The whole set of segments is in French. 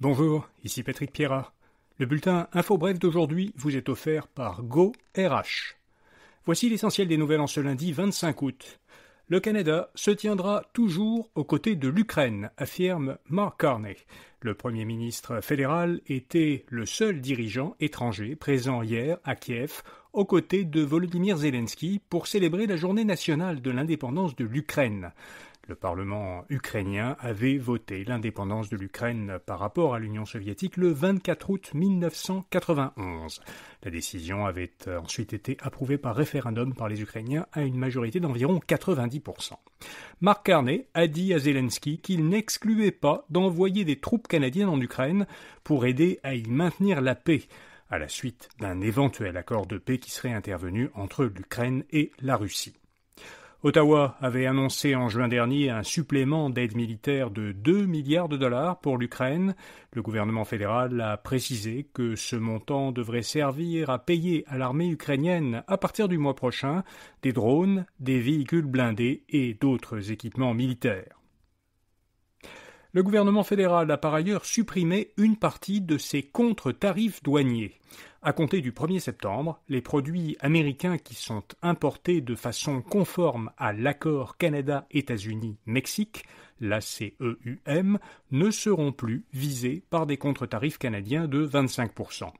Bonjour, ici Patrick Pierrat. Le bulletin Info Bref d'aujourd'hui vous est offert par GoRH. Voici l'essentiel des nouvelles en ce lundi 25 août. Le Canada se tiendra toujours aux côtés de l'Ukraine, affirme Mark Carney. Le Premier ministre fédéral était le seul dirigeant étranger présent hier à Kiev aux côtés de Volodymyr Zelensky pour célébrer la journée nationale de l'indépendance de l'Ukraine. Le Parlement ukrainien avait voté l'indépendance de l'Ukraine par rapport à l'Union soviétique le 24 août 1991. La décision avait ensuite été approuvée par référendum par les Ukrainiens à une majorité d'environ 90%. Mark Carney a dit à Zelensky qu'il n'excluait pas d'envoyer des troupes canadiennes en Ukraine pour aider à y maintenir la paix, à la suite d'un éventuel accord de paix qui serait intervenu entre l'Ukraine et la Russie. Ottawa avait annoncé en juin dernier un supplément d'aide militaire de 2 milliards de dollars pour l'Ukraine. Le gouvernement fédéral a précisé que ce montant devrait servir à payer à l'armée ukrainienne à partir du mois prochain des drones, des véhicules blindés et d'autres équipements militaires. Le gouvernement fédéral a par ailleurs supprimé une partie de ses contre-tarifs douaniers. À compter du 1er septembre, les produits américains qui sont importés de façon conforme à l'accord Canada-États-Unis-Mexique, l'ACEUM, ne seront plus visés par des contre-tarifs canadiens de 25%.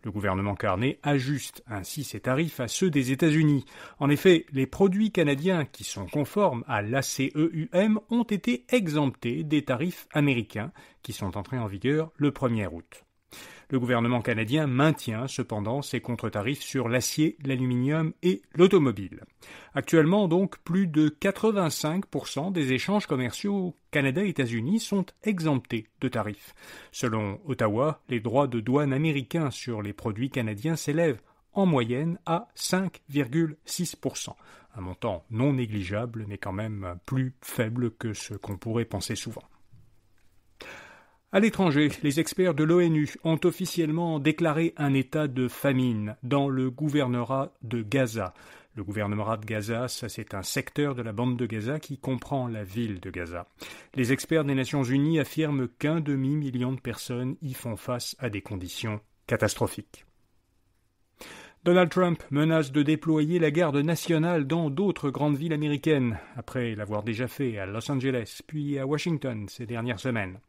Le gouvernement Carney ajuste ainsi ses tarifs à ceux des États-Unis. En effet, les produits canadiens qui sont conformes à l'ACEUM ont été exemptés des tarifs américains qui sont entrés en vigueur le 1er août. Le gouvernement canadien maintient cependant ses contre-tarifs sur l'acier, l'aluminium et l'automobile. Actuellement, donc, plus de 85% des échanges commerciaux Canada-États-Unis sont exemptés de tarifs. Selon Ottawa, les droits de douane américains sur les produits canadiens s'élèvent en moyenne à 5,6%. Un montant non négligeable, mais quand même plus faible que ce qu'on pourrait penser souvent. À l'étranger, les experts de l'ONU ont officiellement déclaré un état de famine dans le gouvernorat de Gaza. Le gouvernorat de Gaza, ça c'est un secteur de la bande de Gaza qui comprend la ville de Gaza. Les experts des Nations Unies affirment qu'1 demi-million de personnes y font face à des conditions catastrophiques. Donald Trump menace de déployer la garde nationale dans d'autres grandes villes américaines, après l'avoir déjà fait à Los Angeles puis à Washington ces dernières semaines.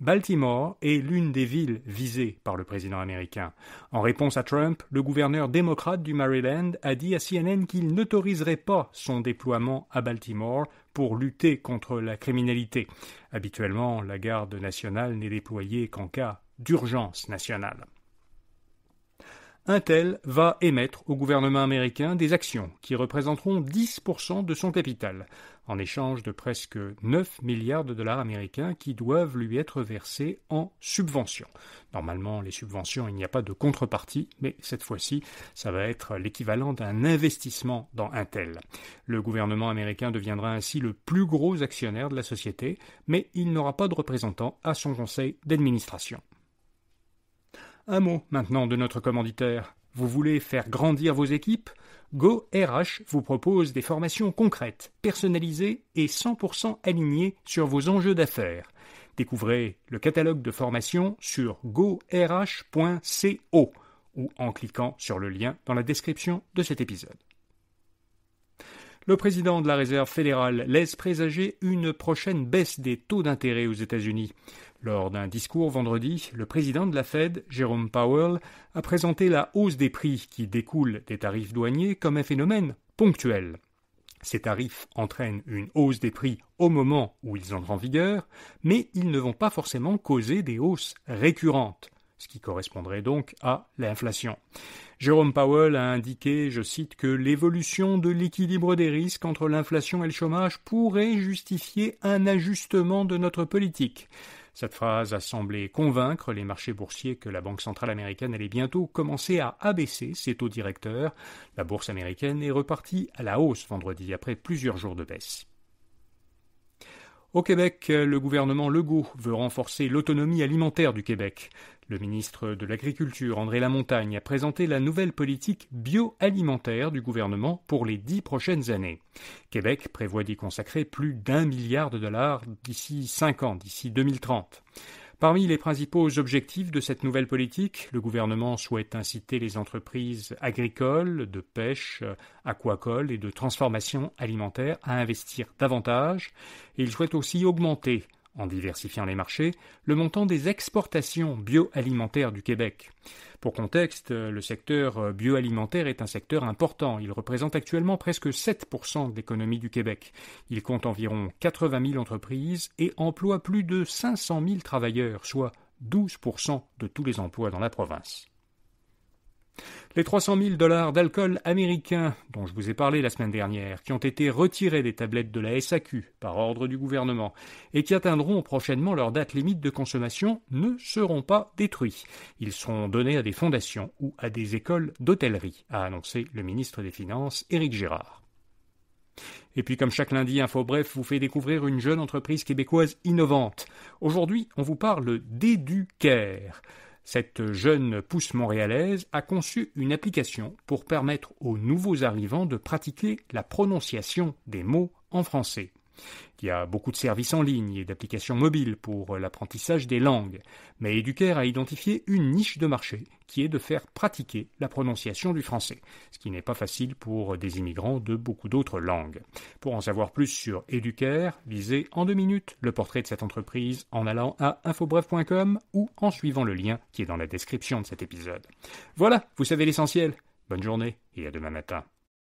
Baltimore est l'une des villes visées par le président américain. En réponse à Trump, le gouverneur démocrate du Maryland a dit à CNN qu'il n'autoriserait pas son déploiement à Baltimore pour lutter contre la criminalité. Habituellement, la garde nationale n'est déployée qu'en cas d'urgence nationale. Intel va émettre au gouvernement américain des actions qui représenteront 10% de son capital, en échange de presque 9 milliards de dollars américains qui doivent lui être versés en subventions. Normalement, les subventions, il n'y a pas de contrepartie, mais cette fois-ci, ça va être l'équivalent d'un investissement dans Intel. Le gouvernement américain deviendra ainsi le plus gros actionnaire de la société, mais il n'aura pas de représentant à son conseil d'administration. Un mot maintenant de notre commanditaire. Vous voulez faire grandir vos équipes ? GoRH vous propose des formations concrètes, personnalisées et 100% alignées sur vos enjeux d'affaires. Découvrez le catalogue de formations sur gorh.co ou en cliquant sur le lien dans la description de cet épisode. Le président de la Réserve fédérale laisse présager une prochaine baisse des taux d'intérêt aux États-Unis. Lors d'un discours vendredi, le président de la Fed, Jerome Powell, a présenté la hausse des prix qui découle des tarifs douaniers comme un phénomène ponctuel. Ces tarifs entraînent une hausse des prix au moment où ils entrent en vigueur, mais ils ne vont pas forcément causer des hausses récurrentes, ce qui correspondrait donc à l'inflation. Jerome Powell a indiqué, je cite, que l'évolution de l'équilibre des risques entre l'inflation et le chômage pourrait justifier un ajustement de notre politique. Cette phrase a semblé convaincre les marchés boursiers que la Banque centrale américaine allait bientôt commencer à abaisser ses taux directeurs. La bourse américaine est repartie à la hausse vendredi après plusieurs jours de baisse. Au Québec, le gouvernement Legault veut renforcer l'autonomie alimentaire du Québec. Le ministre de l'Agriculture, André Lamontagne, a présenté la nouvelle politique bioalimentaire du gouvernement pour les 10 prochaines années. Québec prévoit d'y consacrer plus d'1 milliard de dollars d'ici 5 ans, d'ici 2030. Parmi les principaux objectifs de cette nouvelle politique, le gouvernement souhaite inciter les entreprises agricoles, de pêche, aquacoles et de transformation alimentaire à investir davantage, et il souhaite aussi augmenter, en diversifiant les marchés, le montant des exportations bioalimentaires du Québec. Pour contexte, le secteur bioalimentaire est un secteur important. Il représente actuellement presque 7% de l'économie du Québec. Il compte environ 80 000 entreprises et emploie plus de 500 000 travailleurs, soit 12% de tous les emplois dans la province. Les 300 000 $ d'alcool américain dont je vous ai parlé la semaine dernière, qui ont été retirés des tablettes de la SAQ par ordre du gouvernement et qui atteindront prochainement leur date limite de consommation, ne seront pas détruits. Ils seront donnés à des fondations ou à des écoles d'hôtellerie, a annoncé le ministre des Finances, Éric Girard. Et puis comme chaque lundi, InfoBref vous fait découvrir une jeune entreprise québécoise innovante. Aujourd'hui, on vous parle d'Educare. Cette jeune pousse montréalaise a conçu une application pour permettre aux nouveaux arrivants de pratiquer la prononciation des mots en français. Il y a beaucoup de services en ligne et d'applications mobiles pour l'apprentissage des langues, mais Educare a identifié une niche de marché qui est de faire pratiquer la prononciation du français, ce qui n'est pas facile pour des immigrants de beaucoup d'autres langues. Pour en savoir plus sur Educare, lisez en 2 minutes le portrait de cette entreprise en allant à infobref.com ou en suivant le lien qui est dans la description de cet épisode. Voilà, vous savez l'essentiel. Bonne journée et à demain matin.